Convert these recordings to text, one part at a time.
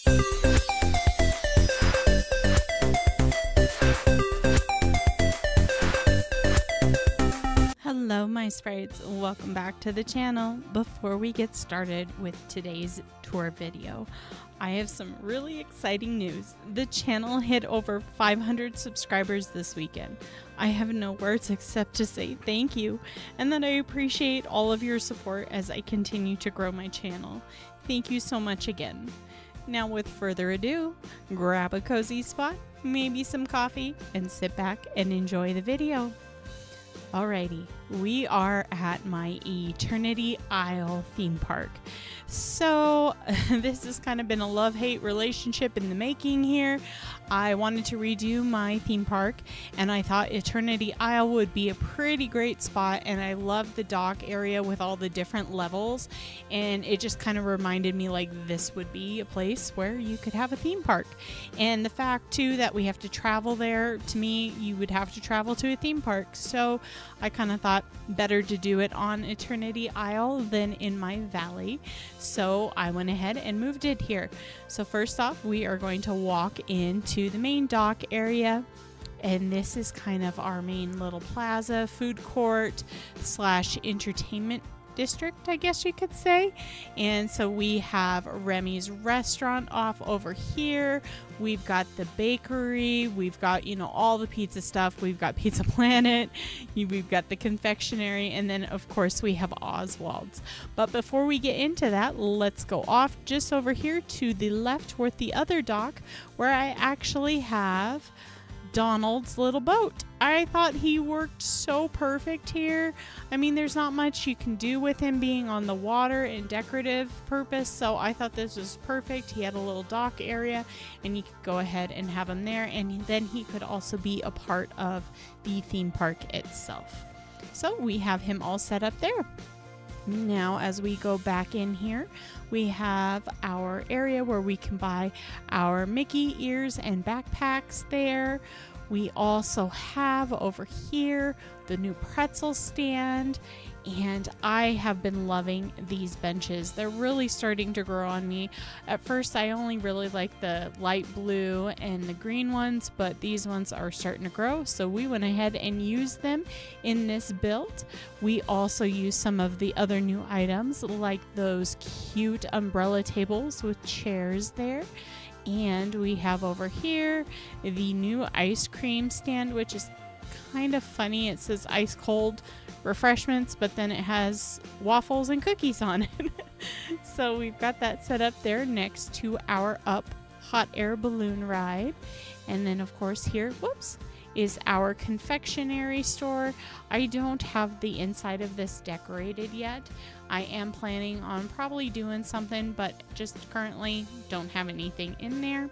Hello my sprites, welcome back to the channel. Before we get started with today's tour video, I have some really exciting news. The channel hit over 500 subscribers this weekend. I have no words except to say thank you and that I appreciate all of your support as I continue to grow my channel. Thank you so much again. Now with further ado, grab a cozy spot, maybe some coffee, and sit back and enjoy the video. Alrighty, we are at my Eternity Isle theme park. So this has kind of been a love-hate relationship in the making here. I wanted to redo my theme park and I thought Eternity Isle would be a pretty great spot, and I love the dock area with all the different levels, and it just kind of reminded me like this would be a place where you could have a theme park. And the fact too that we have to travel there, to me you would have to travel to a theme park, so I kind of thought better to do it on Eternity Isle than in my valley. So I went ahead and moved it here. So first off, we are going to walk into the main dock area. And this is kind of our main little plaza, food court slash entertainment district, I guess you could say. And so we have Remy's restaurant off over here. We've got the bakery. We've got, you know, all the pizza stuff. We've got Pizza Planet. We've got the confectionery. And then, of course, we have Oswald's. But before we get into that, let's go off just over here to the left with the other dock, where I actually have Donald's little boat. I thought he worked so perfect here. I mean, there's not much you can do with him being on the water and decorative purpose, so I thought this was perfect. He had a little dock area and you could go ahead and have him there, and then he could also be a part of the theme park itself. So we have him all set up there. Now as we go back in here, we have our area where we can buy our Mickey ears and backpacks there. We also have over here the new pretzel stand, and I have been loving these benches. They're really starting to grow on me. At first I only really liked the light blue and the green ones, but these ones are starting to grow, so we went ahead and used them in this build. We also used some of the other new items like those cute umbrella tables with chairs there. And we have over here the new ice cream stand, which is kind of funny. It says ice cold refreshments, but then it has waffles and cookies on it. So we've got that set up there next to our Up hot air balloon ride. And then of course here, whoops, is our confectionery store. I don't have the inside of this decorated yet. I am planning on probably doing something, but just currently don't have anything in there.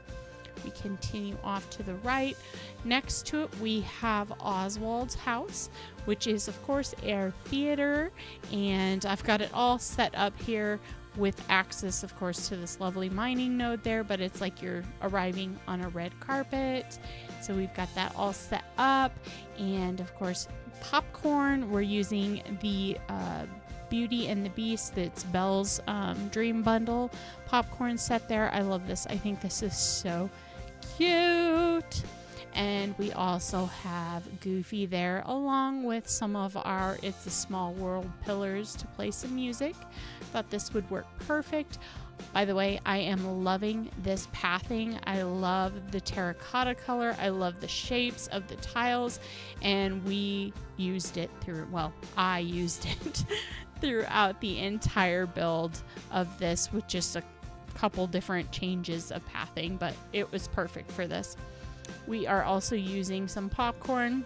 We continue off to the right. Next to it, we have Oswald's house, which is of course our theater, and I've got it all set up here with access, of course, to this lovely mining node there, but it's like you're arriving on a red carpet. So we've got that all set up, and of course, popcorn. We're using the Beauty and the Beast, that's Belle's Dream Bundle popcorn set there. I love this. I think this is so cute. And we also have Goofy there, along with some of our It's a Small World pillars to play some music. Thought this would work perfect. By the way, I am loving this pathing. I love the terracotta color. I love the shapes of the tiles, and we used it through, well, I used it throughout the entire build of this with just a couple different changes of pathing, but it was perfect for this. We are also using some popcorn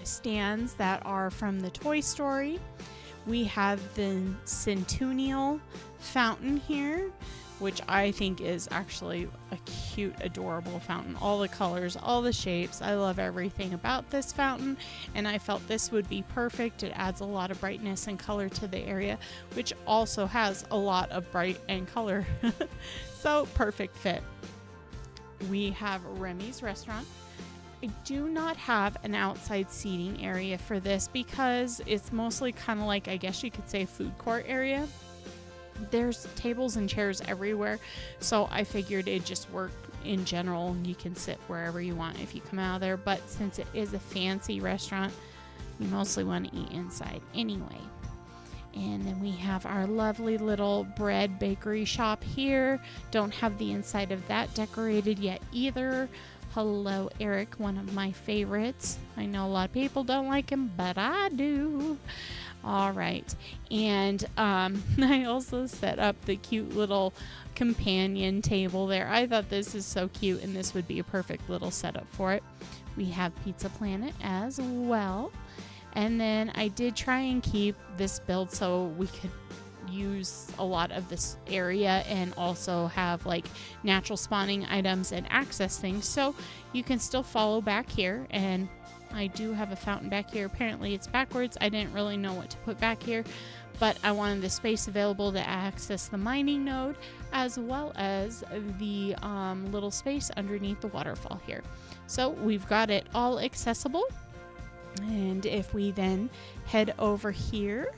stands that are from the Toy Story. We have the Centennial fountain here, which I think is actually a cute, adorable fountain. All the colors, all the shapes. I love everything about this fountain, and I felt this would be perfect. It adds a lot of brightness and color to the area, which also has a lot of bright and color. So perfect fit. We have Remy's restaurant. I do not have an outside seating area for this because it's mostly kind of like, I guess you could say, food court area. there's tables and chairs everywhere, so I figured it'd just work in general. You can sit wherever you want if you come out of there, but since it is a fancy restaurant, you mostly want to eat inside anyway. And then we have our lovely little bread bakery shop here. Don't have the inside of that decorated yet either. Hello, Eric, one of my favorites. I know a lot of people don't like him, but I do. All right. And I also set up the cute little companion table there. I thought this is so cute, and this would be a perfect little setup for it. We have Pizza Planet as well. And then I did try and keep this build so we could use a lot of this area and also have like natural spawning items and access things, so you can still follow back here. And I do have a fountain back here. Apparently it's backwards. I didn't really know what to put back here, but I wanted the space available to access the mining node as well as the little space underneath the waterfall here. So we've got it all accessible. And if we then head over here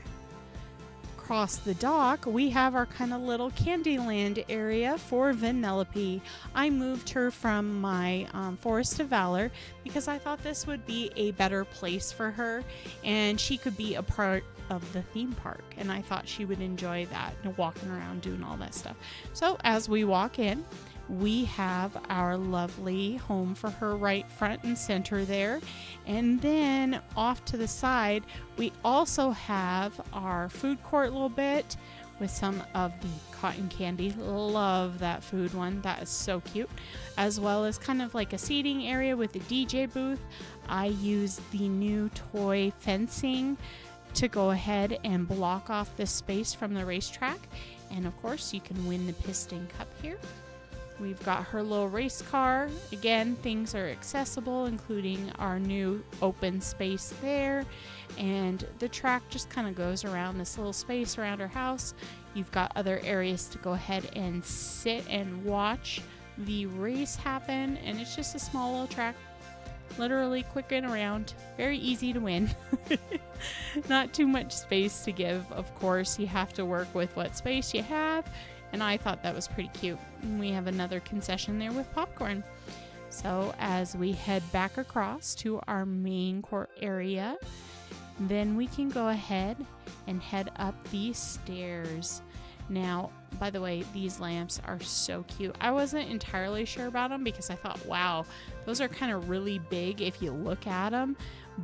across the dock, we have our kind of little Candyland area for Vanellope. I moved her from my Forest of Valor because I thought this would be a better place for her and she could be a part of the theme park, and I thought she would enjoy that, walking around doing all that stuff. So as we walk in, we have our lovely home for her right front and center there. And then off to the side, we also have our food court a little bit with some of the cotton candy. Love that food one. That is so cute. As well as kind of like a seating area with a DJ booth. I used the new toy fencing to go ahead and block off this space from the racetrack. And of course, you can win the Piston Cup here. We've got her little race car. Again, things are accessible, including our new open space there. And the track just kind of goes around this little space around her house. You've got other areas to go ahead and sit and watch the race happen. And it's just a small little track. Literally quick and around. Very easy to win. Not too much space to give, of course. You have to work with what space you have. And I thought that was pretty cute. And we have another concession there with popcorn. So as we head back across to our main court area, then we can go ahead and head up these stairs. Now, by the way, these lamps are so cute. I wasn't entirely sure about them because I thought, wow, those are kind of really big if you look at them.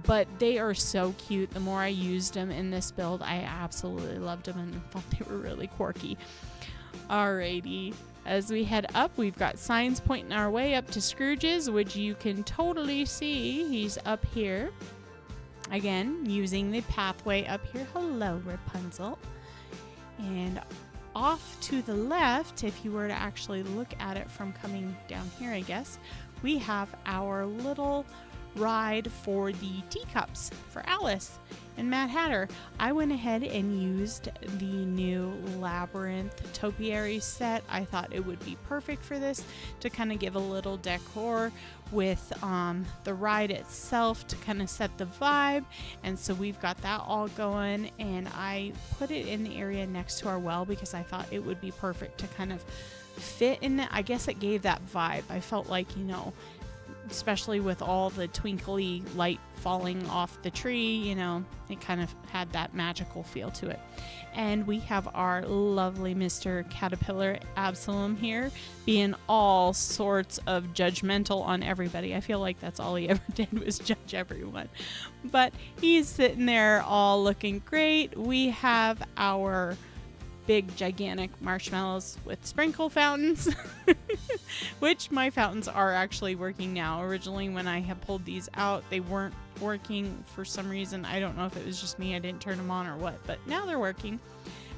But they are so cute. The more I used them in this build, I absolutely loved them and thought they were really quirky. Alrighty, as we head up, we've got signs pointing our way up to Scrooge's, which you can totally see. He's up here. Again, using the pathway up here. Hello, Rapunzel. And off to the left, if you were to actually look at it from coming down here, I guess, we have our little ride for the teacups for Alice and Mad Hatter. I went ahead and used the new Labyrinth topiary set. I thought it would be perfect for this to kind of give a little decor with the ride itself to kind of set the vibe. And so we've got that all going, and I put it in the area next to our well because I thought it would be perfect to kind of fit in it. I guess it gave that vibe. I felt like, you know, especially with all the twinkly light falling off the tree, you know, it kind of had that magical feel to it. And we have our lovely Mr. Caterpillar Absalom here, being all sorts of judgmental on everybody. I feel like that's all he ever did was judge everyone. But he's sitting there all looking great. We have our big gigantic marshmallows with sprinkle fountains, which my fountains are actually working now. Originally when I had pulled these out, they weren't working for some reason. I don't know if it was just me, I didn't turn them on or what, but now they're working.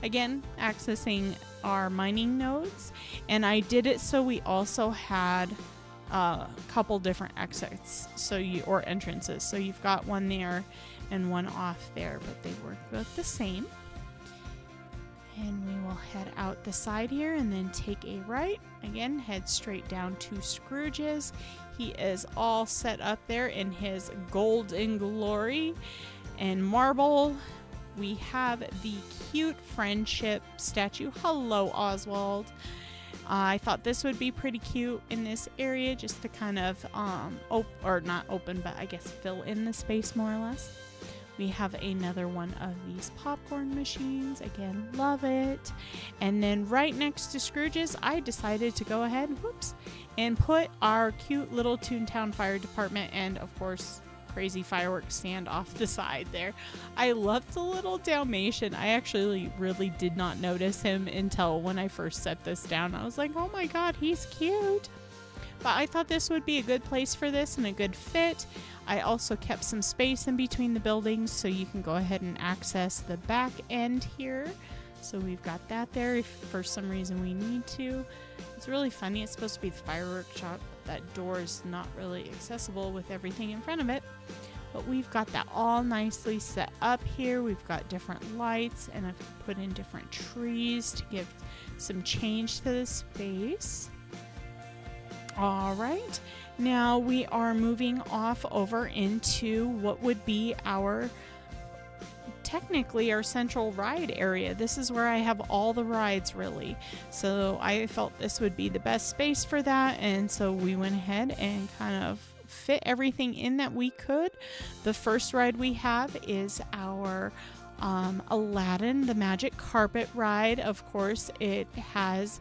Again, accessing our mining nodes, and I did it so we also had a couple different exits, or entrances. So you've got one there and one off there, but they work both the same. And we will head out the side here and then take a right. Again, head straight down to Scrooge's. He is all set up there in his golden glory and marble we have the cute friendship statue. Hello, Oswald. I thought this would be pretty cute in this area, just to kind of, or not open, but I guess fill in the space more or less. We have another one of these popcorn machines. Again, love it. And then right next to Scrooge's, I decided to go ahead, and put our cute little Toontown Fire Department and, of course, crazy fireworks stand off the side there. I love the little Dalmatian. I actually really did not notice him until when I first set this down. I was like, oh my god, he's cute. But I thought this would be a good place for this and a good fit. I also kept some space in between the buildings so you can go ahead and access the back end here. So we've got that there if for some reason we need to. It's really funny. It's supposed to be the fireworks shop. That door is not really accessible with everything in front of it. But we've got that all nicely set up here. We've got different lights, and I've put in different trees to give some change to the space. All right, now we are moving off over into what would be technically our central ride area. This is where I have all the rides really. So I felt this would be the best space for that, and so we went ahead and kind of fit everything in that we could. The first ride we have is our Aladdin, the Magic Carpet ride. Of course, it has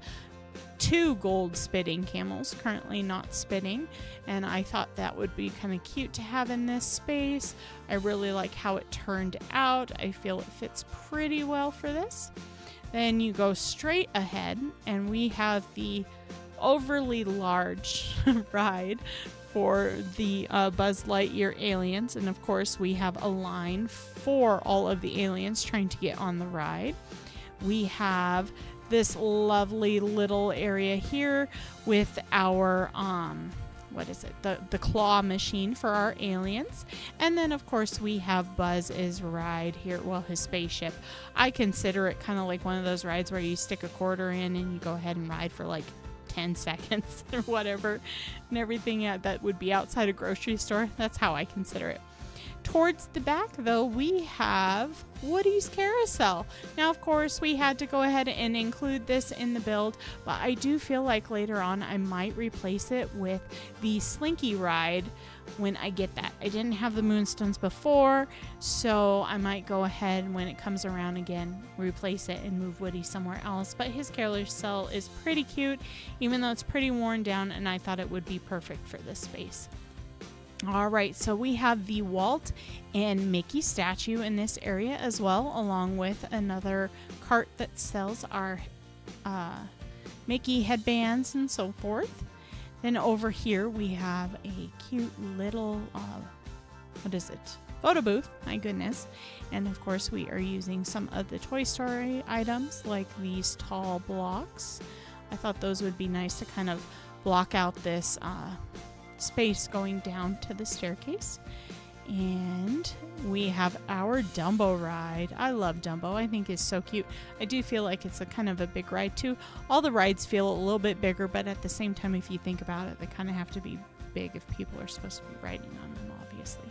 2 gold spitting camels, currently not spitting, and I thought that would be kind of cute to have in this space. I really like how it turned out. I feel it fits pretty well for this. Then you go straight ahead and we have the overly large ride for the Buzz Lightyear aliens, and of course we have a line for all of the aliens trying to get on the ride. We have this lovely little area here with our the claw machine for our aliens, and then of course we have Buzz's ride here, well, his spaceship. I consider it kind of like one of those rides where you stick a quarter in and you go ahead and ride for like 10 seconds or whatever, and everything that would be outside a grocery store. That's how I consider it. Towards the back, though, we have Woody's Carousel. Now, of course, we had to go ahead and include this in the build, but I do feel like later on I might replace it with the Slinky ride when I get that. I didn't have the Moonstones before, so I might go ahead when it comes around again, replace it and move Woody somewhere else. But his carousel is pretty cute, even though it's pretty worn down, and I thought it would be perfect for this space. All right, so we have the Walt and Mickey statue in this area as well, along with another cart that sells our Mickey headbands and so forth. Then over here we have a cute little, photo booth, my goodness. And of course we are using some of the Toy Story items like these tall blocks. I thought those would be nice to kind of block out this space going down to the staircase. And we have our Dumbo ride. I love Dumbo. I think it's so cute. I do feel like it's a kind of a big ride too. All the rides feel a little bit bigger, but at the same time, if you think about it, they kind of have to be big if people are supposed to be riding on them, obviously.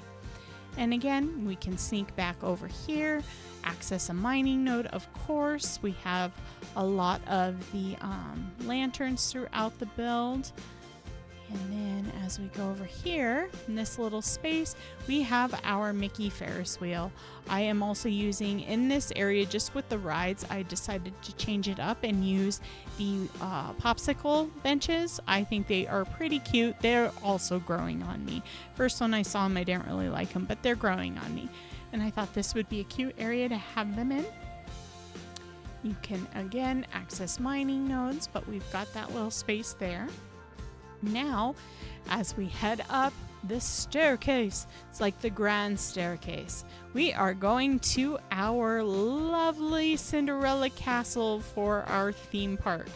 And again, we can sneak back over here, access a mining node, of course. We have a lot of the lanterns throughout the build. And then as we go over here in this little space, we have our Mickey Ferris wheel. I am also using in this area, just with the rides, I decided to change it up and use the popsicle benches. I think they are pretty cute. They're also growing on me. First when I saw them, I didn't really like them, but they're growing on me. And I thought this would be a cute area to have them in. You can, again, access mining nodes, but we've got that little space there. Now, as we head up this staircase, it's like the grand staircase, we are going to our lovely Cinderella castle for our theme park.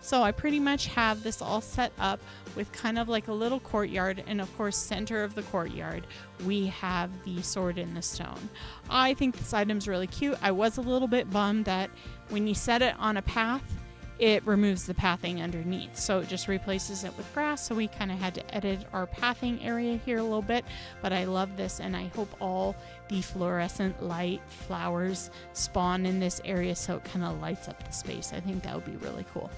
So I pretty much have this all set up with kind of like a little courtyard, and of course center of the courtyard we have the Sword in the Stone. I think this item's really cute. I was a little bit bummed that when you set it on a path, it removes the pathing underneath. So it just replaces it with grass. So we kind of had to edit our pathing area here a little bit, but I love this, and I hope all the fluorescent light flowers spawn in this area so it kind of lights up the space. I think that would be really cool.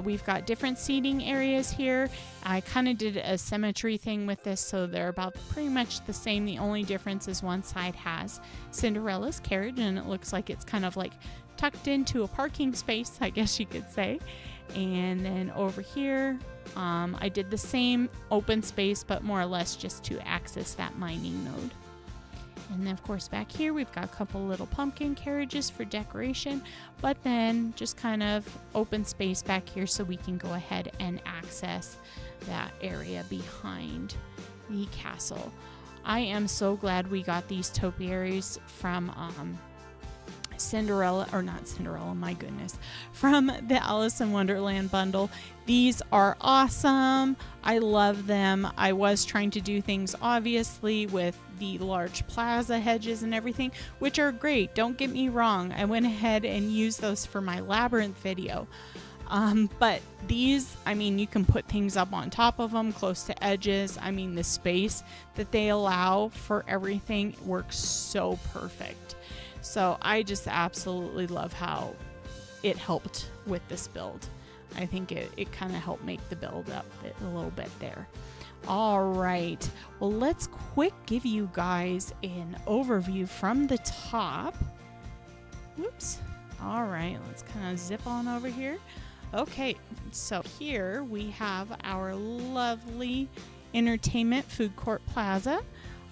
We've got different seating areas here. I kind of did a symmetry thing with this, so they're about pretty much the same. The only difference is one side has Cinderella's carriage, and it looks like it's kind of like tucked into a parking space, I guess you could say. And then over here, I did the same open space, but more or less just to access that mining node. And then of course back here we've got a couple little pumpkin carriages for decoration, but then just kind of open space back here so we can go ahead and access that area behind the castle. I am so glad we got these topiaries from Cinderella, or not Cinderella, my goodness, from the Alice in Wonderland bundle. These are awesome. I love them. I was trying to do things obviously with the large plaza hedges and everything, which are great. Don't get me wrong. I went ahead and used those for my labyrinth video. But these, I mean, you can put things up on top of them, close to edges. I mean, the space that they allow for everything works so perfect. So I just absolutely love how it helped with this build. I think it kind of helped make the build up a little bit there. All right, well, let's quick give you guys an overview from the top. Whoops. All right, let's kind of zip on over here. Okay, so here we have our lovely entertainment food court plaza.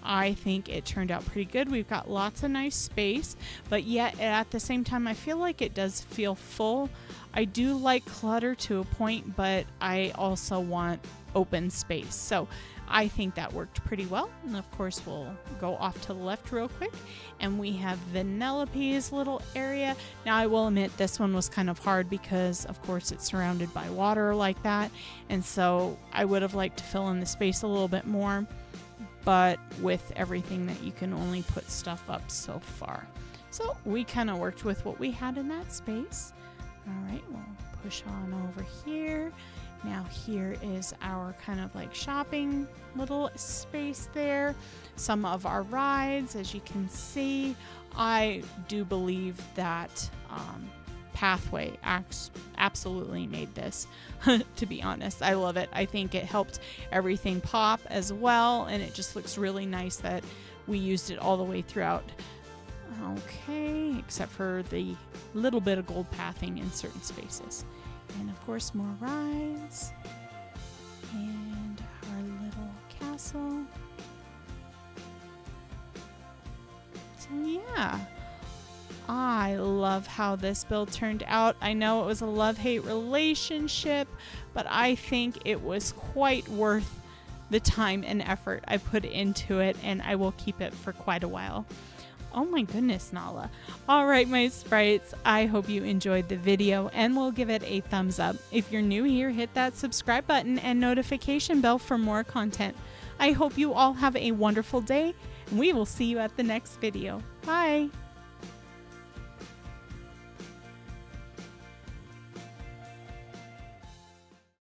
I think it turned out pretty good. We've got lots of nice space, but yet at the same time, I feel like it does feel full. I do like clutter to a point, but I also want open space. So I think that worked pretty well. And of course, we'll go off to the left real quick, and we have Vanellope's little area. Now, I will admit this one was kind of hard because, of course, it's surrounded by water like that. And so I would have liked to fill in the space a little bit more, but with everything that you can only put stuff up so far. So we kind of worked with what we had in that space. All right, we'll push on over here. Now here is our kind of like shopping little space there. Some of our rides, as you can see. I do believe that pathway absolutely made this. To be honest, I love it. I think it helped everything pop as well, and it just looks really nice that we used it all the way throughout. Okay, except for the little bit of gold pathing in certain spaces. And of course, more rides and our little castle. So yeah, I love how this build turned out. I know it was a love-hate relationship, but I think it was quite worth the time and effort I put into it, and I will keep it for quite a while. Oh my goodness, Nala. All right, my sprites, I hope you enjoyed the video, and we'll give it a thumbs up. If you're new here, hit that subscribe button and notification bell for more content. I hope you all have a wonderful day, and we will see you at the next video. Bye.